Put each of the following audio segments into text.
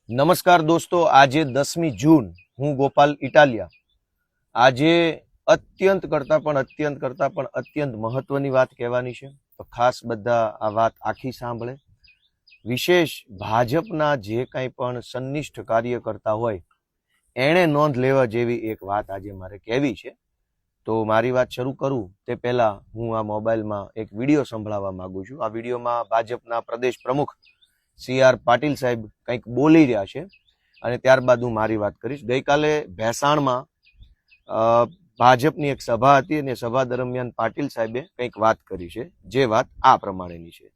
નમસ્કાર દોસ્તો, આજે 10મી જૂન હું ગોપાલ ઇટાલિયા આજે અત્યંત મહત્વની વાત કહેવાની છે. તો ખાસ બધા આ વાત આખી સાંભળે. વિશેષ ભાજપના જે કંઈ પણ સન્નિષ્ઠ કાર્યકર્તા હોય એણે નોંધ લેવા જેવી એક વાત આજે મારે કહેવી છે. તો મારી વાત શરૂ કરું તે પહેલા હું આ મોબાઈલમાં એક વિડીયો સંભળાવવા માંગુ છું. આ વિડીયોમાં ભાજપના પ્રદેશ પ્રમુખ CR પાટીલ સાહેબ કંઈક બોલી રહ્યા છે અને ત્યારબાદ હું મારી વાત કરીશ. ગઈકાલે ભેસાણમાં ભાજપની એક સભા હતી અને સભા દરમિયાન પાટીલ સાહેબે કંઈક વાત કરી છે, જે વાત આ પ્રમાણેની છે.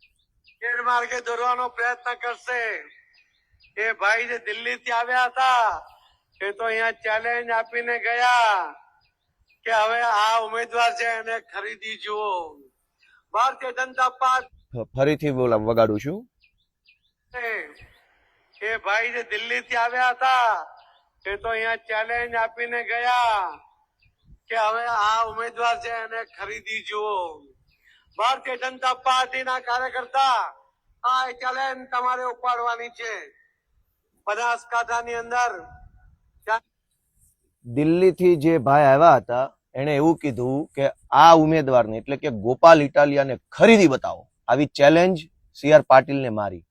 ગેરમાર્ગે દોરવાનો પ્રયત્ન કરશે. એ ભાઈ જે દિલ્હીથી આવ્યા હતા એ તો અહીંયા ચેલેન્જ આપીને ગયા કે હવે આ ઉમેદવાર છે એને ખરીદી જુઓ. ભારતીય જનતા પાર્ટી ફરીથી વગાડું છું. એ ભાઈ જે દિલ્હીથી આવ્યા હતા એ તો અહીંયા ચેલેન્જ આપીને ગયા કે હવે આ ઉમેદવાર છે એને ખરીદી જુઓ. ભારતીય જનતા પાર્ટીના કાર્યકર્તા આ ચેલેન્જ તમારે ઉપાડવાની છે. બનાસકાંઠાની અંદર દિલ્હીથી જે ભાઈ આવ્યા હતા એણે એવું કીધું કે આ ઉમેદવારને એટલે કે ગોપાલ ઇટાલિયાને ખરીદી બતાવો. આવી ચેલેન્જ CR પાટીલને મારી.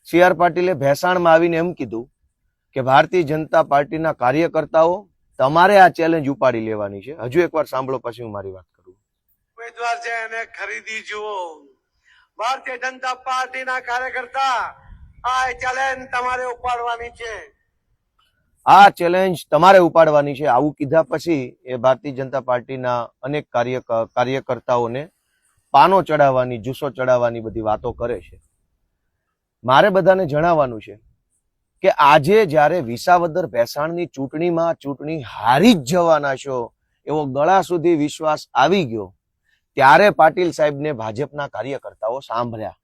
CR પાટીલે ભેસાણમાં આવીને એમ કીધું કે ભારતીય જનતા પાર્ટીના કાર્યકર્તાઓ તમારે આ ચેલેન્જ ઉપાડી લેવાની છે. હજુ એકવાર સાંભળો, પછી હું મારી વાત કરું. ઉમેદવાર છે એને ખરીદી જુઓ. ભારતીય જનતા પાર્ટીના કાર્યકર્તા આ ચેલેન્જ તમારે ઉપાડવાની છે. આ ચેલેન્જ તમારે ઉપાડવાની છે. આવું કીધા પછી એ ભારતીય જનતા પાર્ટીના અનેક કાર્યકર્તાઓને પાનો ચડાવવાની, જુસ્સો ચડાવવાની બધી વાતો કરે છે. મારે બધાને જણાવવાનું છે કે આજે જ્યારે વિસાવદર ભેસાણની ચૂંટણી હારી જ જવાના છો એવો ગળા સુધી વિશ્વાસ આવી ગયો, ત્યારે પાટીલ સાહેબને ભાજપના કાર્યકર્તાઓ સાંભળ્યા.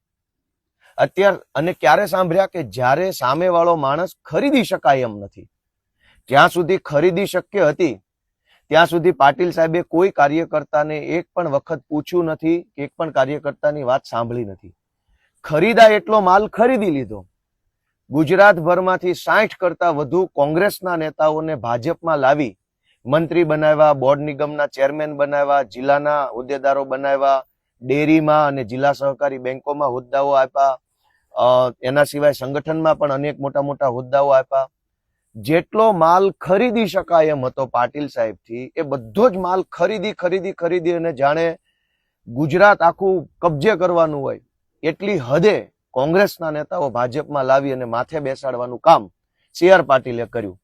અને ક્યારે સાંભળ્યા કે જ્યારે સામેવાળો માણસ ખરીદી શકાય એમ નથી. જ્યાં સુધી ખરીદી શક્ય હતી ત્યાં સુધી પાટીલ સાહેબે કોઈ કાર્યકર્તાને એક પણ વખત પૂછ્યું નથી, એક પણ કાર્યકર્તાની વાત સાંભળી નથી. ખરીદા એટલો માલ ખરીદી લીધો. ગુજરાતભરમાંથી 60 કરતા વધુ કોંગ્રેસના નેતાઓને ભાજપમાં લાવી મંત્રી બનાવ્યા, બોર્ડ નિગમના ચેરમેન બનાવ્યા, જિલ્લાના હોદ્દેદારો બનાવ્યા, ડેરીમાં અને જિલ્લા સહકારી બેંકોમાં હોદ્દાઓ આપ્યા. એના સિવાય સંગઠનમાં પણ અનેક મોટા મોટા હોદ્દાઓ આપ્યા. જેટલો માલ ખરીદી શકાય એમ હતો પાટીલ સાહેબથી, એ બધો જ માલ ખરીદી અને જાણે ગુજરાત આખું કબજે કરવાનું હોય એટલી હદે કોંગ્રેસના નેતાઓ ભાજપમાં લાવી અને માથે બેસાડવાનું કામ CR પાટીલે કર્યું.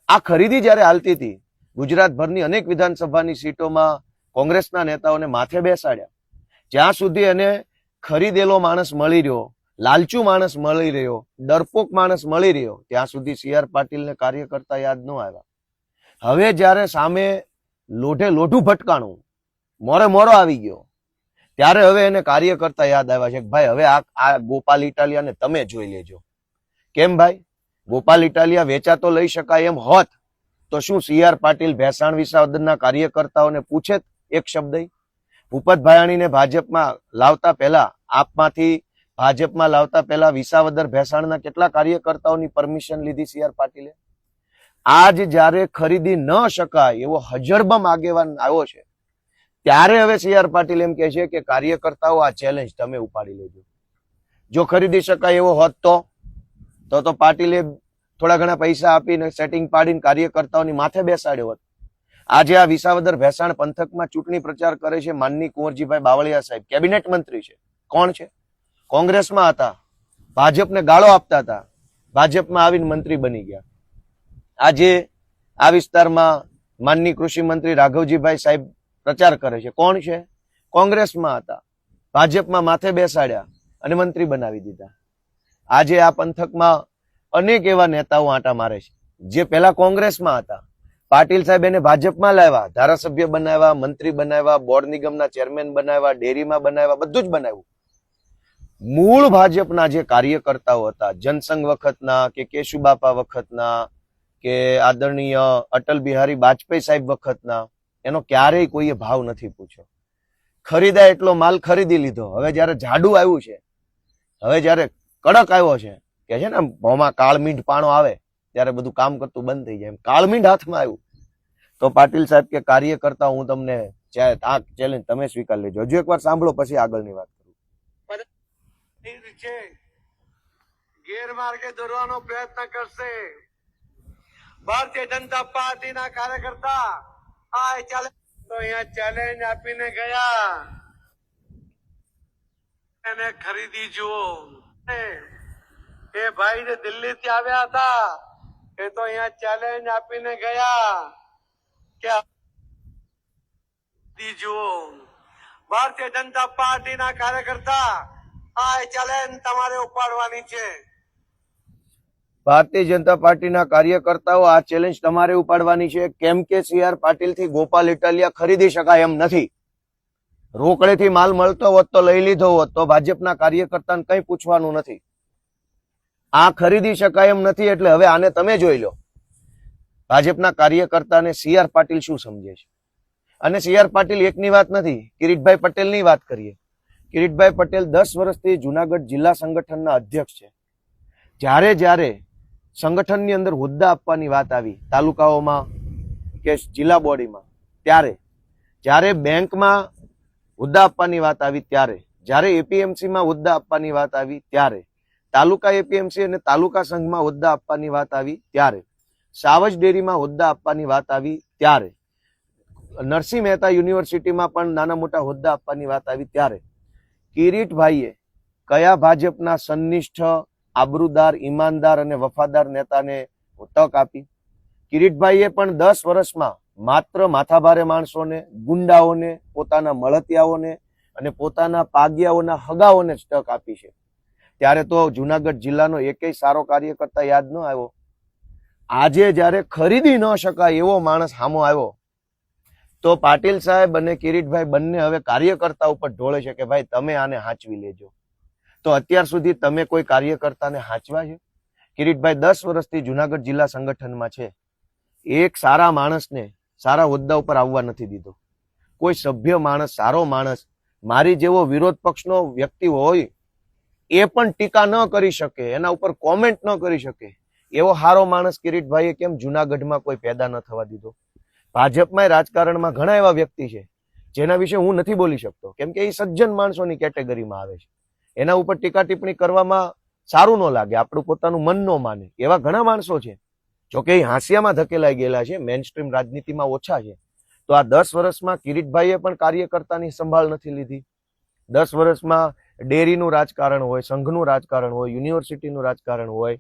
આ ખરીદી જ્યારે હાલતી હતી, ગુજરાતભરની અનેક વિધાનસભાની સીટોમાં કોંગ્રેસના નેતાઓને માથે બેસાડ્યા. જ્યાં સુધી એને ખરીદેલો માણસ મળી રહ્યો, લાલચુ માણસ મળી રહ્યો, ડરપોક માણસ મળી રહ્યો, ત્યાં સુધી CR પાટીલને કાર્યકર્તા યાદ ન આવ્યા. હવે જ્યારે સામે લોઢે લોઢું ભટકાણું, મોરે મોરો આવી ગયો, ત્યારે હવે એને કાર્યકર્તા યાદ આવ્યા છે કે ભાઈ હવે આ ગોપાલ ઇટાલિયાને તમે જોઈ લેજો. કેમ ભાઈ? ગોપાલ ઇટાલિયા વેચાતો લઈ શકાય એમ હોત તો શું CR પાટીલ ભેસાણ વિસાવદરના કાર્યકર્તાઓને પૂછે એક શબ્દ? ભૂપત ભાયાણીને ભાજપમાં લાવતા પહેલા, આપમાંથી ભાજપમાં લાવતા પહેલા વિસાવદર ભેસાણના કેટલા કાર્યકર્તાઓની પરમિશન લીધી CR પાટીલે? આજ જ્યારે ખરીદી ન શકાય એવો હજરબમ આગેવાન આવ્યો છે, ત્યારે હવે CR પાટીલ એમ કહે છે કે કાર્યકર્તાઓ આ ચેલેન્જ તમે ઉપાડી લેજો. જો ખરીદી શકાય એવો હોત તો પાટીલે થોડા ઘણા પૈસા આપીને સેટિંગ પાડીને કાર્યકર્તાઓની માથે બેસાડ્યો હોત. આજે આ વિસાવદર ભેસાણ પંથકમાં ચૂંટણી પ્રચાર કરે છે માનની કુંવરજીભાઈ બાવળિયા સાહેબ, કેબિનેટ મંત્રી છે. કોણ છે? કોંગ્રેસમાં હતા, ભાજપને ગાળો આપતા હતા, ભાજપમાં આવીને મંત્રી બની ગયા. આજે આ વિસ્તારમાં માનની કૃષિ મંત્રી રાઘવજીભાઈ સાહેબ પ્રચાર કરે છે. કોણ છે? કોંગ્રેસમાં હતા, ભાજપમાં માથે બેસાડ્યા અને મંત્રી બનાવી દીધા. આજે આ પંથકમાં અનેક એવા નેતાઓ આંટા મારે છે જે પહેલા કોંગ્રેસમાં હતા. પાટીલ સાહેબ એને ભાજપમાં લાવ્યા, ધારાસભ્ય બનાવ્યા, મંત્રી બનાવ્યા, બોર્ડ નિગમના ચેરમેન બનાવ્યા, ડેરીમાં બનાવ્યા, બધું જ બનાવ્યું. મૂળ ભાજપના જે કાર્યકર્તાઓ હતા, જનસંઘ વખતના કે કેશુબાપા વખતના કે આદરણીય અટલ બિહારી વાજપેયી સાહેબ વખતના, એનો ક્યારેય કોઈએ ભાવ નથી પૂછ્યો. ખરીદા એટલો માલ ખરીદી લીધો. હવે જયારે જાડુ આવ્યું છે, હવે જયારે કડક આવ્યો છે, કે છે ને મોંમાં કાળમીંઢ પાણો આવે ત્યારે બધું કામ કરતું બંધ થઈ જાય, એમ કાળમીંઢ હાથમાં આવ્યું તો પાટીલ સાહેબ કે કાર્યકર્તા હું તમને આ ચેલેન્જ તમે સ્વીકાર લેજો. હજુ એકવાર સાંભળો પછી આગળની વાત કરું. છે ગેરમાર્ગે દોરવાનો પ્રયત્ન કરશે ભારતીય જનતા પાર્ટીના કાર્યકર્તા આ ચાલે તો અહીંયા ચેલેન્જ આપીને ગયા એને ખરીદી જુઓ. એ ભાઈ જે દિલ્હી થી આવ્યા હતા એ તો અહીંયા ચેલેન્જ આપીને ગયા કે ખરીદી જુઓ. ભારતીય જનતા પાર્ટીના કાર્યકર્તા આ ચેલેન્જ તમારે ઉપાડવાની છે. ભારતીય જનતા પાર્ટીના કાર્યકર્તાઓ આ ચેલેન્જ તમારે ઉપાડવાની છે, કેમ કે CR પાટીલ થી ગોપાલ ઇટાલિયા ખરીદી શકાય એમ નથી. રોકડેથી માલ મળતો હોત તો લઈ લીધો હોત તો ભાજપના કાર્યકર્તાને કંઈ પૂછવાનું નથી. આ ખરીદી શકાય એમ નથી એટલે હવે આને તમે જોઈ લો ભાજપના કાર્યકર્તાને CR પાટીલ શું સમજે છે. અને CR પાટીલ એકની વાત નથી, કિરીટભાઈ પટેલની વાત કરીએ. કિરીટભાઈ પટેલ 10 વર્ષથી જુનાગઢ જિલ્લા સંગઠનના અધ્યક્ષ છે. જ્યારે સંગઠનની અંદર હોદ્દા આપવાની વાત આવી તાલુકાઓમાં કે જિલ્લા બોડીમાં, જ્યારે બેંકમાં હોદ્દા આપવાની વાત આવી ત્યારે, જ્યારે APMCમાં હોદ્દા આપવાની વાત આવી ત્યારે, તાલુકા APMC અને તાલુકા સંઘમાં હોદ્દા આપવાની વાત આવી ત્યારે, સાવજ ડેરીમાં હોદ્દા આપવાની વાત આવી ત્યારે, નરસિંહ મહેતા યુનિવર્સિટીમાં પણ નાના મોટા હોદ્દા આપવાની વાત આવી ત્યારે કિરીટભાઈએ કયા ભાજપના સન્નિષ્ઠ, આબરૂદાર, ઈમાનદાર અને વફાદાર નેતાને તક આપી? કિરીટભાઈએ પણ 10 વર્ષમાં માત્ર માથાભારે માણસોને, ગુંડાઓને, પોતાના મળતિયાઓને અને પોતાના પાગિયાઓના હગાઓને જ તક આપી છે. ત્યારે તો જુનાગઢ જિલ્લાનો એકેય સારો કાર્યકર્તા યાદ ન આવ્યો. આજે જ્યારે ખરીદી ન શકાય એવો માણસ સામો આવ્યો તો પાટીલ સાહેબ અને કિરીટભાઈ બંને હવે કાર્યકર્તા ઉપર ઢોળે છે કે ભાઈ તમે આને હાંચવી લેજો. તો અત્યાર સુધી તમે કોઈ કાર્યકર્તાને હાંચવા છે? કિરીટભાઈ 10 વર્ષથી જુનાગઢ જિલ્લા સંગઠનમાં છે. એક સારા માણસને સારા હોદ્દા ઉપર આવવા નથી દીધો. કોઈ સભ્ય માણસ, સારો માણસ, મારી જેવો વિરોધ પક્ષનો વ્યક્તિ હોય એ પણ ટીકા ન કરી શકે, એના ઉપર કોમેન્ટ ન કરી શકે એવો સારો માણસ કિરીટભાઈએ કેમ જુનાગઢમાં કોઈ પેદા ન થવા દીધો? ભાજપમાં રાજકારણમાં ઘણા એવા વ્યક્તિ છે જેના વિશે હું નથી બોલી શકતો કેમ કે એ સજ્જન માણસોની કેટેગરીમાં આવે છે. એના ઉપર ટીકા ટિપ્પણી કરવામાં સારું ન લાગે, આપણું પોતાનું મન ન માને એવા ઘણા માણસો છે. જોકે એ હાંસિયામાં ધકેલાઈ ગયેલા છે, મેઇન સ્ટ્રીમ રાજનીતિમાં ઓછા છે. તો આ 10 વર્ષમાં કિરીટભાઈએ પણ કાર્યકર્તાની સંભાળ નથી લીધી. 10 વર્ષમાં ડેરીનું રાજકારણ હોય, સંઘનું રાજકારણ હોય, યુનિવર્સિટીનું રાજકારણ હોય,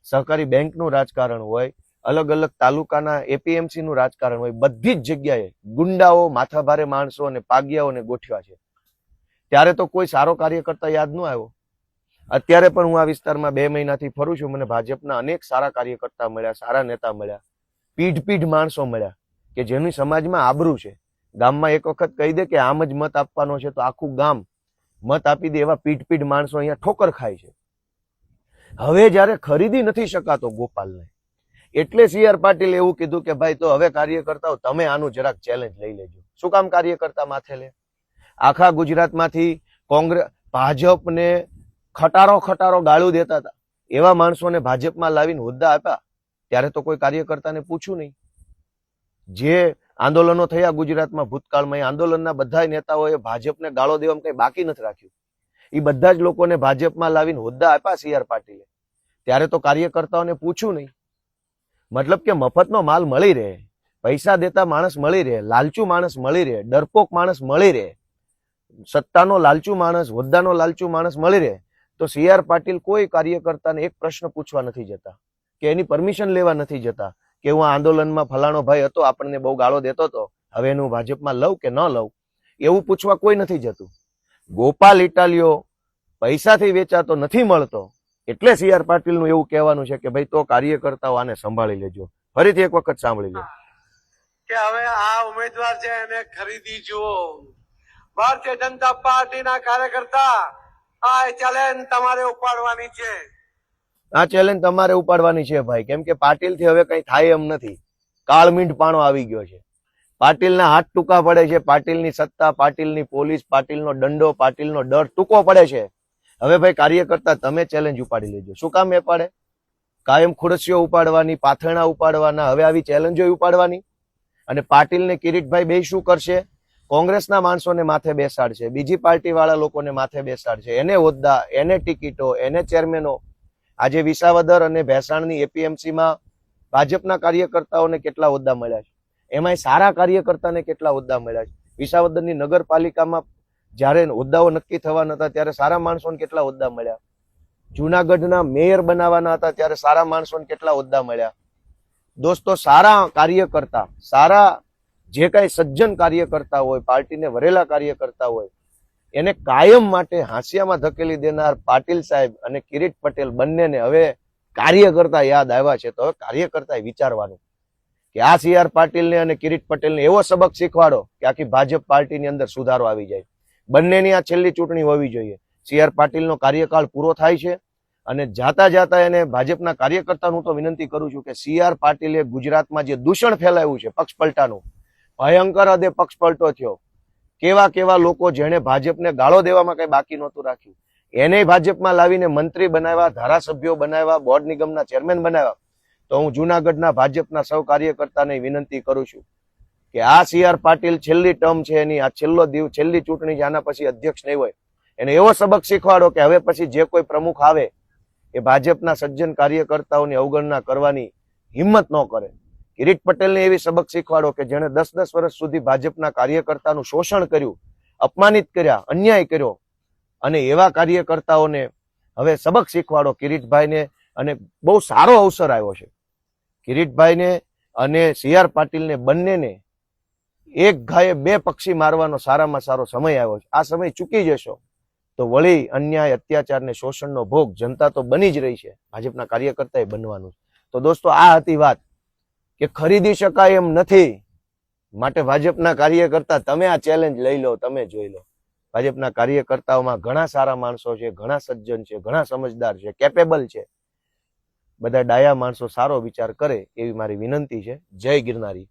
સહકારી બેંકનું રાજકારણ હોય, અલગ અલગ તાલુકાના APMC નું રાજકારણ હોય, બધી જ જગ્યાએ ગુંડાઓ, માથાભારે માણસો અને પાગિયાઓને ગોઠવ્યા છે. ત્યારે તો કોઈ સારો કાર્યકર્તા યાદ ન આવ્યો. અત્યારે પણ હું આ વિસ્તારમાં 2 મહિનાથી ફરું છું, મને ભાજપના અનેક સારા કાર્યકર્તા મળ્યા, સારા નેતા મળ્યા, પીઢ માણસો મળ્યા કે જેની સમાજમાં આબરૂ છે. ગામમાં એક વખત કહી દે કે આમ જ મત આપવાનો છે તો આખું ગામ મત આપી દે એવા પીઢ માણસો અહીંયા ઠોકર ખાય છે. હવે જ્યારે ખરીદી નથી શકાતો ગોપાલને એટલે CR પાટીલ એવું કીધું કે ભાઈ તો હવે કાર્યકર્તાઓ તમે આનું જરાક ચેલેન્જ લઈ લેજો. શું કામ કાર્યકર્તા માથે લે? આખા ગુજરાતમાંથી કોંગ્રેસ, ભાજપને ખટારો ગાળું દેતા હતા એવા માણસોને ભાજપમાં લાવીને હોદ્દા આપ્યા ત્યારે તો કોઈ કાર્યકર્તાને પૂછ્યું નહીં. જે આંદોલનો થયા ગુજરાતમાં ભૂતકાળમાં, એ આંદોલનના બધા નેતાઓએ ભાજપને ગાળો દેવામાં કંઈ બાકી નથી રાખ્યું. એ બધા જ લોકોને ભાજપમાં લાવીને હોદ્દા આપ્યા CR પાટીલે. ત્યારે તો કાર્યકર્તાઓને પૂછ્યું નહીં. મતલબ કે મફતનો માલ મળી રહે, પૈસા દેતા માણસ મળી રહે, લાલચુ માણસ મળી રહે, ડરપોક માણસ મળી રહે, સત્તાનો લાલચુ માણસ, હોદ્દાનો લાલચુ માણસ મળી રહે તો CR પાટીલ કોઈ કાર્યકર્તાને એક પ્રશ્ન પૂછવા નથી જતા કે એની પરમિશન લેવા નથી જતા કે હું આંદોલનમાં ફલાણો ભાઈ હતો, આપણને બહુ ગાળો દેતો હતો, હવે એનું ભાજપમાં લઉં કે ન લઉં, એવું પૂછવા કોઈ નથી જતું. ગોપાલ ઇટાલિયો પૈસાથી વેચાતો નથી મળતો એટલે CR પાટીલનું એવું કહેવાનું છે કે ભાઈ તો કાર્યકર્તાઓ આને સંભાળી લેજો. ફરીથી એક વખત સાંભળી લો કે હવે આ ઉમેદવાર છે એને ખરીદી જુઓ. ભારતીય જનતા પાર્ટીના કાર્યકર્તા આ ચેલેન્જ તમારે ઉપાડવાની છે. આ ચેલેન્જ તમારે ઉપાડવાની છે ભાઈ, કેમ કે પાટીલથી હવે કઈ થાય એમ નથી. કાળમીંઢ પાણો આવી ગયો છે. પાટીલના હાથ ટૂંકા પડે છે, પાટીલની સત્તા, પાટીલની પોલીસ, પાટીલનો દંડો, પાટીલનો ડર ટૂંકો પડે છે. હવે ભાઈ કાર્યકર્તા તમે ચેલેન્જ ઉપાડી લેજો. શું કામ એ પાડે? કાયમ ખુરશીઓ ઉપાડવાની, પાથરણા ઉપાડવાના, હવે આવી ચેલેન્જો ઉપાડવાની. અને પાટીલ ને કિરીટભાઈ બે શું કરશે? કોંગ્રેસના માણસોને માથે બેસાડશે, બીજી પાર્ટી વાળા લોકોને માથે બેસાડશે, એને હોદ્દા, એને ટિકિટો, એને ચેરમેનો. આજે વિસાવદર અને ભેસાણની એપીએમસીમાં ભાજપના કાર્યકર્તાઓને કેટલા હોદ્દા મળ્યા છે, એમાંય સારા કાર્યકર્તાને કેટલા હોદ્દા મળ્યા છે. વિસાવદરની નગરપાલિકામાં જ્યારે હોદ્દાઓ નક્કી થવાના હતા ત્યારે સારા માણસોને કેટલા હોદ્દા મળ્યા. જુનાગઢના મેયર બનાવવાના હતા ત્યારે સારા માણસોને કેટલા હોદ્દા મળ્યા. દોસ્તો, સારા કાર્યકર્તા, સારા જે કઈ સજ્જન કાર્યકર્તા હોય, પાર્ટીને વરેલા કાર્યકર્તા હોય, એને કાયમ માટે હાંસિયામાં ધકેલી દેનાર પાટીલ સાહેબ અને કિરીટ પટેલ બંનેને હવે કાર્યકર્તા યાદ આવ્યા છે. તો હવે કાર્યકર્તાએ વિચારવાનું કે આ CR પાટીલને અને કિરીટ પટેલને એવો સબક શીખવાડો કે આખી ભાજપ પાર્ટીની અંદર સુધારો આવી જાય. બંનેની આ છેલ્લી ચૂંટણી હોવી જોઈએ. CR પાટીલનો કાર્યકાળ પૂરો થાય છે અને જાતા જાતા એને ભાજપના કાર્યકર્તાનું તો વિનંતી કરું છું કે CR પાટીલે ગુજરાતમાં જે દૂષણ ફેલાવ્યું છે પક્ષ પલટાનું, ભયંકર હદે પક્ષ પલટો થયો. કેવા કેવા લોકો જેણે ભાજપને ગાળો દેવામાં કઈ બાકી નહોતું રાખ્યું, એને ભાજપમાં લાવીને મંત્રી બનાવ્યા, ધારાસભ્યો બનાવ્યા, બોર્ડ નિગમના ચેરમેન બનાવ્યા. તો હું જુનાગઢના ભાજપના સૌ કાર્યકર્તાને વિનંતી કરું છું કે આ CR પાટીલ છેલ્લી ટર્મ છે એની, આ છેલ્લી ચૂંટણી છે, આના પછી અધ્યક્ષ નહીં હોય. એને એવો સબક શીખવાડો કે હવે પછી જે કોઈ પ્રમુખ આવે એ ભાજપના સજ્જન કાર્યકર્તાઓની અવગણના કરવાની હિંમત ન કરે. કિરીટ પટેલને એવી સબક શીખવાડો કે જેણે 10-10 વર્ષ સુધી ભાજપના કાર્યકર્તાનું શોષણ કર્યું, અપમાનિત કર્યા, અન્યાય કર્યો, અને એવા કાર્યકર્તાઓને હવે સબક શીખવાડો કિરીટભાઈને. અને બહુ સારો અવસર આવ્યો છે કિરીટભાઈને અને CR પાટીલને બંનેને એક ઘાયે બે પક્ષી મારવાનો સારામાં સારો સમય આવ્યો છે. આ સમય ચૂકી જશો તો વળી અન્યાય, અત્યાચાર ને શોષણનો ભોગ જનતા તો બની જ રહી છે, ભાજપના કાર્યકર્તાએ બનવાનું. તો દોસ્તો, આ હતી વાત કે ખરીદી શકાય એમ નથી. માટે ભાજપના કાર્યકર્તા તમે આ ચેલેન્જ લઈ લો, તમે જોઈ લો. ભાજપના કાર્યકર્તાઓમાં ઘણા સારા માણસો છે, ઘણા સજ્જન છે, ઘણા સમજદાર છે, કેપેબલ છે. બધા ડાયા માણસો સારો વિચાર કરે એવી મારી વિનંતી છે. જય ગિરનારી.